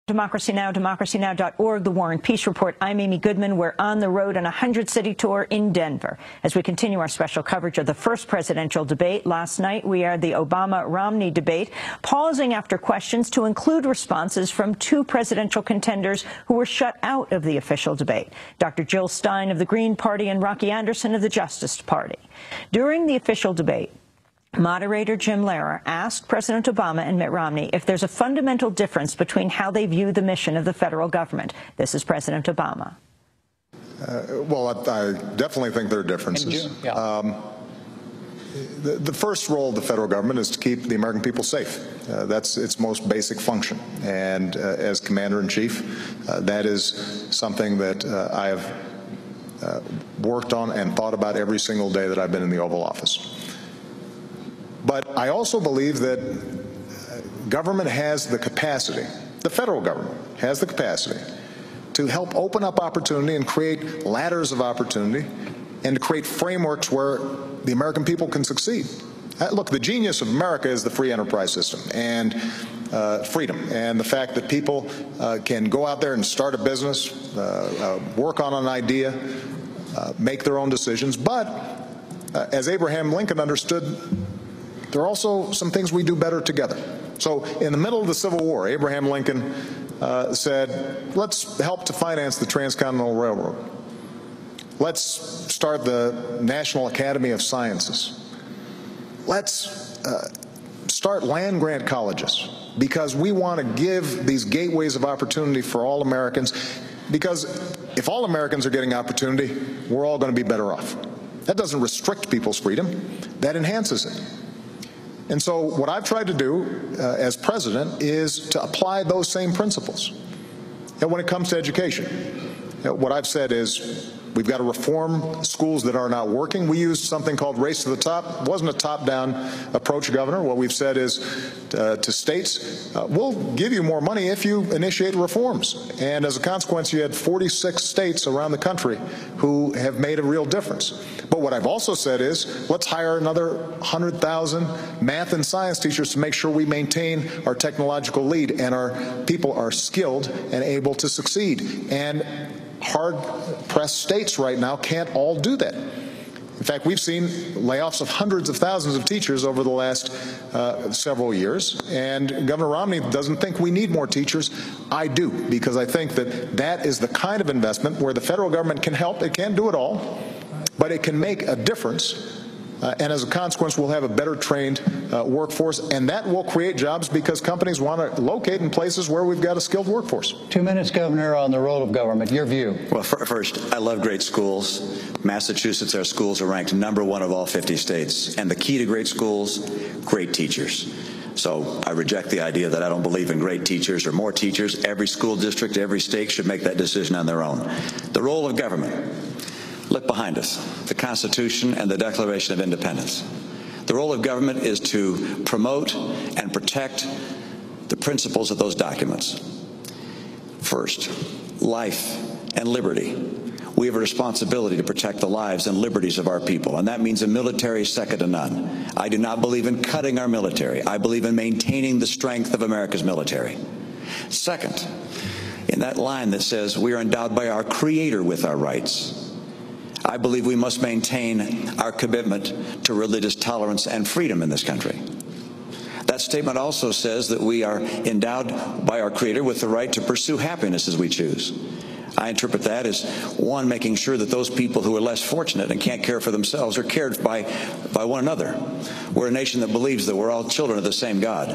Democracy Now!, democracynow.org, The War and Peace Report. I'm Amy Goodman. We're on the road on a 100-city tour in Denver as we continue our special coverage of the first presidential debate. Last night, we aired the Obama-Romney debate, pausing after questions to include responses from two presidential contenders who were shut out of the official debate, Dr. Jill Stein of the Green Party and Rocky Anderson of the Justice Party. During the official debate, moderator Jim Lehrer asked President Obama and Mitt Romney if there's a fundamental difference between how they view the mission of the federal government. This is President Obama. Well, I definitely think there are differences. The first role of the federal government is to keep the American people safe. That's its most basic function. And as Commander-in-Chief, that is something that I have worked on and thought about every single day that I've been in the Oval Office. But I also believe that government has the capacity, the federal government has the capacity to help open up opportunity and create ladders of opportunity and to create frameworks where the American people can succeed. Look, the genius of America is the free enterprise system and freedom, and the fact that people can go out there and start a business, work on an idea, make their own decisions. But as Abraham Lincoln understood, there are also some things we do better together. So in the middle of the Civil War, Abraham Lincoln said, let's help to finance the Transcontinental Railroad. Let's start the National Academy of Sciences. Let's start land-grant colleges, because we want to give these gateways of opportunity for all Americans, because if all Americans are getting opportunity, we're all going to be better off. That doesn't restrict people's freedom. That enhances it. And so what I've tried to do as president is to apply those same principles. And when it comes to education, what I've said is we've got to reform schools that are not working. We used something called race to the top. It wasn't a top-down approach, Governor. What we've said is to states, we'll give you more money if you initiate reforms. And as a consequence, you had 46 states around the country who have made a real difference. But what I've also said is let's hire another 100,000 math and science teachers to make sure we maintain our technological lead and our people are skilled and able to succeed. And hard-pressed states right now can't all do that. In fact, we've seen layoffs of hundreds of thousands of teachers over the last several years, and Governor Romney doesn't think we need more teachers. I do, because I think that that is the kind of investment where the federal government can help. It can't do it all, but it can make a difference. And as a consequence, we'll have a better trained workforce, and that will create jobs because companies want to locate in places where we've got a skilled workforce. 2 minutes, Governor, on the role of government. Your view. Well, first, I love great schools. Massachusetts, our schools are ranked #1 of all 50 states. And the key to great schools, great teachers. So I reject the idea that I don't believe in great teachers or more teachers. Every school district, every state should make that decision on their own. The role of government. Look behind us, the Constitution and the Declaration of Independence. The role of government is to promote and protect the principles of those documents. First, life and liberty. We have a responsibility to protect the lives and liberties of our people, and that means a military second to none. I do not believe in cutting our military. I believe in maintaining the strength of America's military. Second, in that line that says we are endowed by our Creator with our rights, I believe we must maintain our commitment to religious tolerance and freedom in this country. That statement also says that we are endowed by our Creator with the right to pursue happiness as we choose. I interpret that as, one, making sure that those people who are less fortunate and can't care for themselves are cared by one another. We're a nation that believes that we're all children of the same God,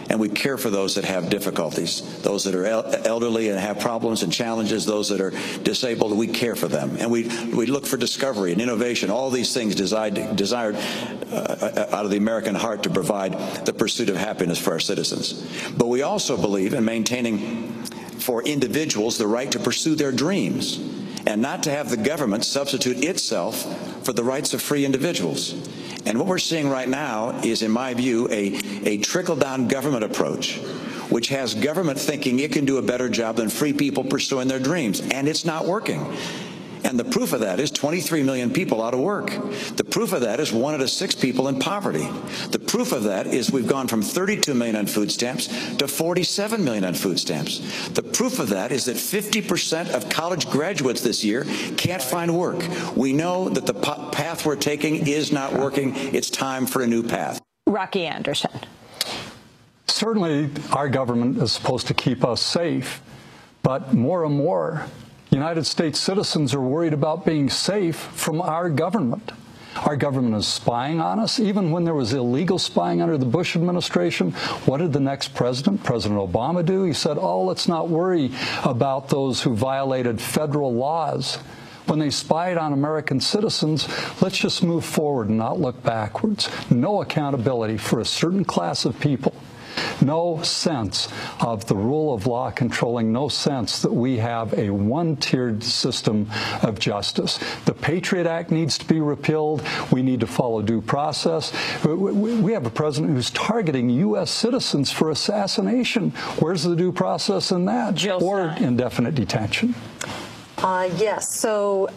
and we care for those that have difficulties, those that are elderly and have problems and challenges, those that are disabled. We care for them, and we look for discovery and innovation, all these things desired out of the American heart to provide the pursuit of happiness for our citizens. But we also believe in maintaining for individuals the right to pursue their dreams and not to have the government substitute itself for the rights of free individuals. And what we're seeing right now is, in my view, a trickle-down government approach, which has government thinking it can do a better job than free people pursuing their dreams, and it's not working. And And the proof of that is 23 million people out of work. The proof of that is 1 out of 6 people in poverty. The proof of that is we've gone from 32 million on food stamps to 47 million on food stamps. The proof of that is that 50% of college graduates this year can't find work. We know that the path we're taking is not working. It's time for a new path. Rocky Anderson. Certainly, our government is supposed to keep us safe, but more and more, United States citizens are worried about being safe from our government. Our government is spying on us. Even when there was illegal spying under the Bush administration, what did the next president, President Obama, do? He said, oh, let's not worry about those who violated federal laws. When they spied on American citizens, let's just move forward and not look backwards. No accountability for a certain class of people. No sense of the rule of law controlling, no sense that we have a one-tiered system of justice. The Patriot Act needs to be repealed. We need to follow due process. We have a president who's targeting U.S. citizens for assassination. Where's the due process in that? Or indefinite detention? Yes, so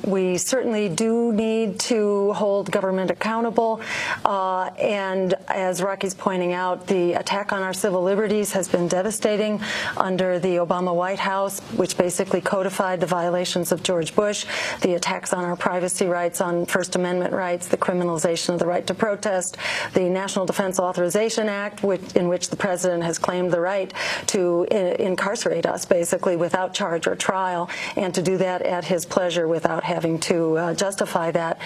we certainly do need to hold government accountable. And as Rocky's pointing out, the attack on our civil liberties has been devastating under the Obama White House, which basically codified the violations of George Bush, the attacks on our privacy rights, on First Amendment rights, the criminalization of the right to protest, the National Defense Authorization Act, in which the president has claimed the right to incarcerate us, basically, without charge or trial, and to do that at his pleasure without having to justify that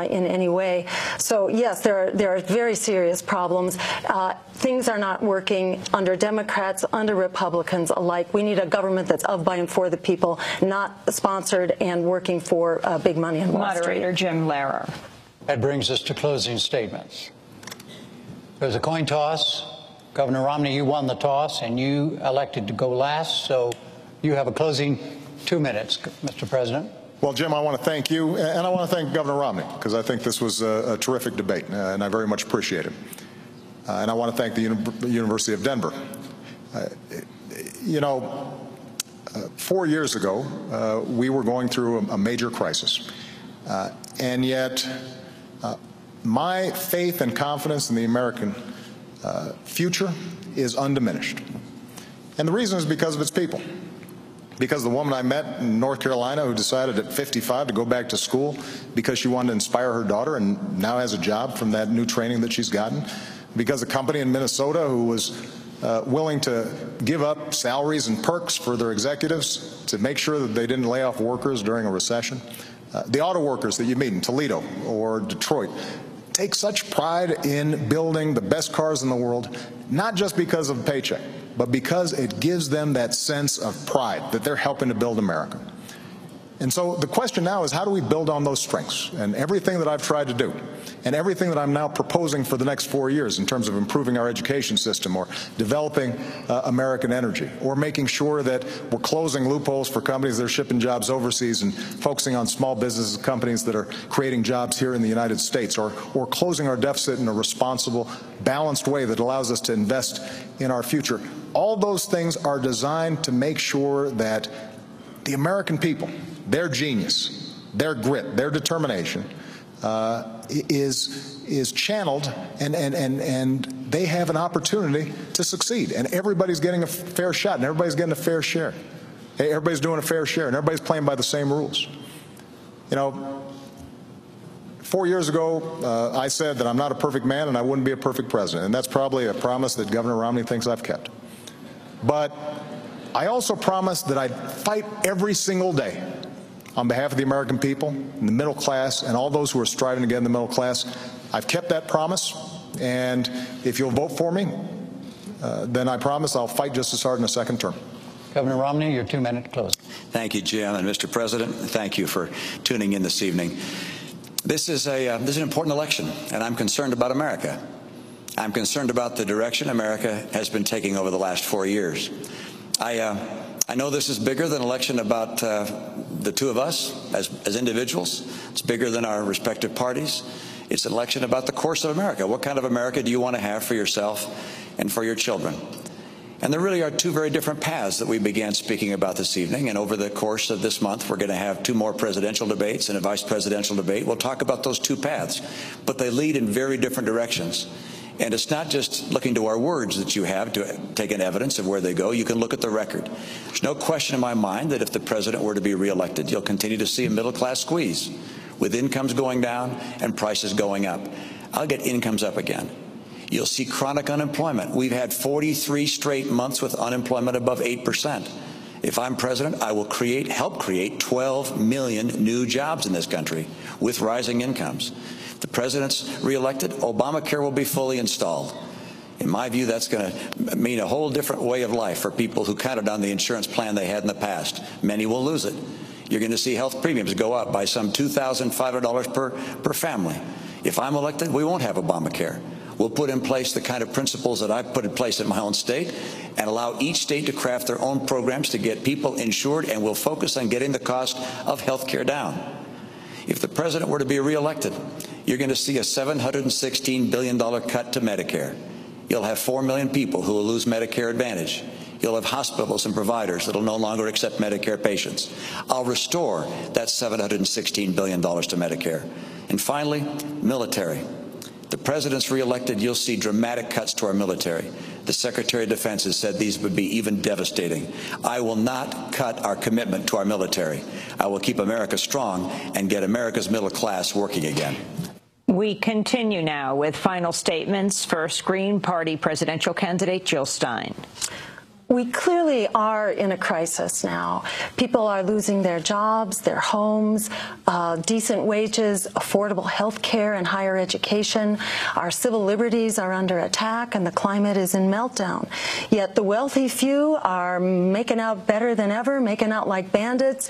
in any way. So yes, there are very serious problems. Things are not working under Democrats, under Republicans alike. We need a government that's of, by, and for the people, not sponsored and working for big money in Wall Street. Moderator Jim Lehrer. That brings us to closing statements. There's a coin toss. Governor Romney, you won the toss, and you elected to go last, so you have a closing 2 minutes, Mr. President. Well, Jim, I want to thank you, and I want to thank Governor Romney, because I think this was a terrific debate, and I very much appreciate it. And I want to thank the University of Denver. 4 years ago, we were going through a major crisis, and yet my faith and confidence in the American future is undiminished. And the reason is because of its people. Because the woman I met in North Carolina who decided at 55 to go back to school because she wanted to inspire her daughter and now has a job from that new training that she's gotten. Because a company in Minnesota who was willing to give up salaries and perks for their executives to make sure that they didn't lay off workers during a recession. The auto workers that you meet in Toledo or Detroit take such pride in building the best cars in the world, not just because of the paycheck, but because it gives them that sense of pride that they're helping to build America. And so the question now is, how do we build on those strengths? And everything that I've tried to do, and everything that I'm now proposing for the next 4 years in terms of improving our education system or developing American energy, or making sure that we're closing loopholes for companies that are shipping jobs overseas and focusing on small business companies that are creating jobs here in the United States, or closing our deficit in a responsible, balanced way that allows us to invest in our future. All those things are designed to make sure that the American people, their genius, their grit, their determination is channeled, and they have an opportunity to succeed. And everybody's getting a fair shot, and everybody's getting a fair share. Everybody's doing a fair share, and everybody's playing by the same rules. 4 years ago, I said that I'm not a perfect man and I wouldn't be a perfect president, and that's probably a promise that Governor Romney thinks I've kept. But I also promised that I'd fight every single day on behalf of the American people, and the middle class, and all those who are striving to get in the middle class. I've kept that promise, and if you'll vote for me, then I promise I'll fight just as hard in a second term. Governor Romney, your 2 minute close. Thank you, Jim, and Mr. President, thank you for tuning in this evening. This is an important election, and I'm concerned about America. I'm concerned about the direction America has been taking over the last 4 years. I know this is bigger than an election about the two of us as individuals. It's bigger than our respective parties. It's an election about the course of America. What kind of America do you want to have for yourself and for your children? And there really are two very different paths that we began speaking about this evening. And over the course of this month, we're going to have two more presidential debates and a vice presidential debate. We'll talk about those two paths, but they lead in very different directions. And it's not just looking to our words that you have to take an evidence of where they go. You can look at the record. There's no question in my mind that if the president were to be reelected, you'll continue to see a middle-class squeeze with incomes going down and prices going up. I'll get incomes up again. You'll see chronic unemployment. We've had 43 straight months with unemployment above 8%. If I'm president, I will help create 12 million new jobs in this country with rising incomes. If the president's reelected, Obamacare will be fully installed. In my view, that's going to mean a whole different way of life for people who counted on the insurance plan they had in the past. Many will lose it. You're going to see health premiums go up by some $2,500 per family. If I'm elected, we won't have Obamacare. We'll put in place the kind of principles that I've put in place in my own state and allow each state to craft their own programs to get people insured, and we'll focus on getting the cost of health care down. If the president were to be reelected, you're going to see a $716 billion cut to Medicare. You'll have 4 million people who will lose Medicare Advantage. You'll have hospitals and providers that will no longer accept Medicare patients. I'll restore that $716 billion to Medicare. And finally, military. The president's reelected, you'll see dramatic cuts to our military. The Secretary of Defense has said these would be even devastating. I will not cut our commitment to our military. I will keep America strong and get America's middle class working again. We continue now with final statements. First, Green Party presidential candidate Jill Stein. We clearly are in a crisis now. People are losing their jobs, their homes, decent wages, affordable health care and higher education. Our civil liberties are under attack and the climate is in meltdown. Yet the wealthy few are making out better than ever, making out like bandits,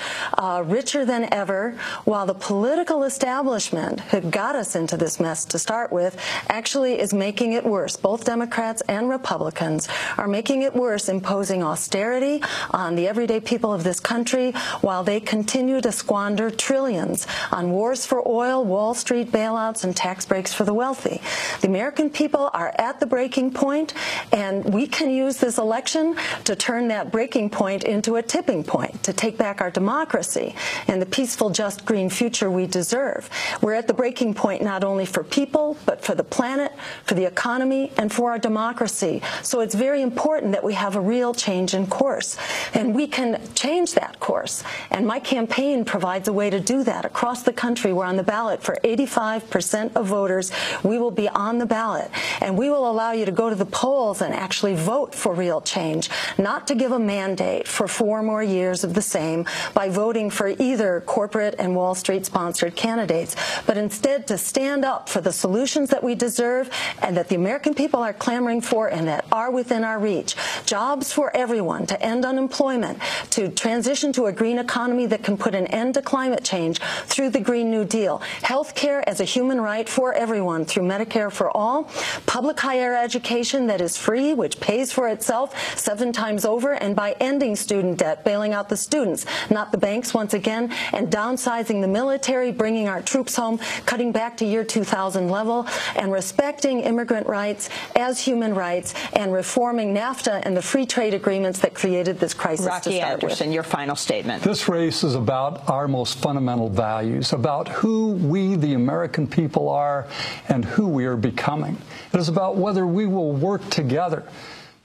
richer than ever, while the political establishment who got us into this mess to start with actually is making it worse. Both Democrats and Republicans are making it worse, imposing austerity on the everyday people of this country while they continue to squander trillions on wars for oil, Wall Street bailouts, and tax breaks for the wealthy. The American people are at the breaking point, and we can use this election to turn that breaking point into a tipping point, to take back our democracy and the peaceful, just, green future we deserve. We're at the breaking point not only for people, but for the planet, for the economy, and for our democracy. So it's very important that we have a real change in course. And we can change that course. And my campaign provides a way to do that. Across the country, we're on the ballot for 85% of voters. We will be on the ballot. And we will allow you to go to the polls and actually vote for real change, not to give a mandate for 4 more years of the same by voting for either corporate and Wall Street-sponsored candidates, but instead to stand up for the solutions that we deserve and that the American people are clamoring for and that are within our reach. Jobs for everyone, to end unemployment, to transition to a green economy that can put an end to climate change through the Green New Deal. Health care as a human right for everyone through Medicare for all. Public higher education that is free, which pays for itself 7 times over, and by ending student debt, bailing out the students, not the banks once again, and downsizing the military, bringing our troops home, cutting back to year 2000 level, and respecting immigrant rights as human rights, and reforming NAFTA and the free trade agreements that created this crisis to start Anderson, with. your final statement. This race is about our most fundamental values, about who we, the American people, are and who we are becoming. It is about whether we will work together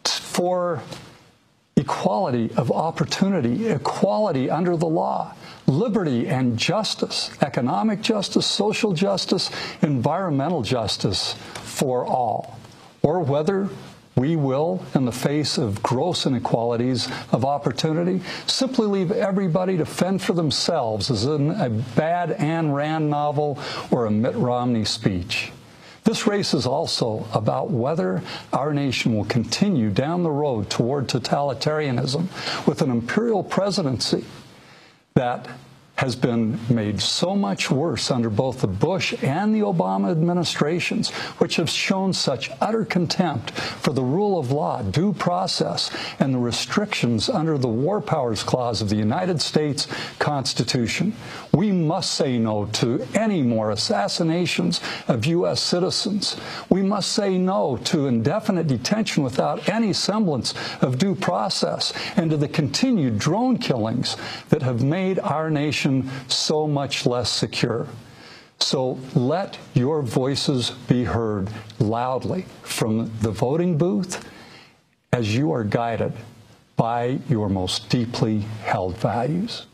for equality of opportunity, equality under the law, liberty and justice, economic justice, social justice, environmental justice for all, or whether we will, in the face of gross inequalities of opportunity, simply leave everybody to fend for themselves, as in a bad Ayn Rand novel or a Mitt Romney speech. This race is also about whether our nation will continue down the road toward totalitarianism with an imperial presidency that has been made so much worse under both the Bush and the Obama administrations, which have shown such utter contempt for the rule of law, due process, and the restrictions under the War Powers Clause of the United States Constitution. We must say no to any more assassinations of U.S. citizens. We must must say no to indefinite detention without any semblance of due process and to the continued drone killings that have made our nation so much less secure. So let your voices be heard loudly from the voting booth as you are guided by your most deeply held values.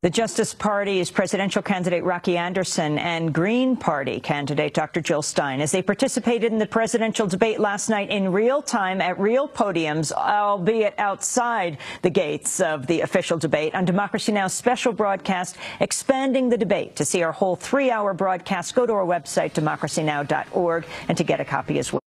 The Justice Party's presidential candidate Rocky Anderson and Green Party candidate Dr. Jill Stein, as they participated in the presidential debate last night in real time at real podiums, albeit outside the gates of the official debate, on Democracy Now!'s special broadcast expanding the debate. To see our whole 3-hour broadcast, go to our website, democracynow.org, and to get a copy as well.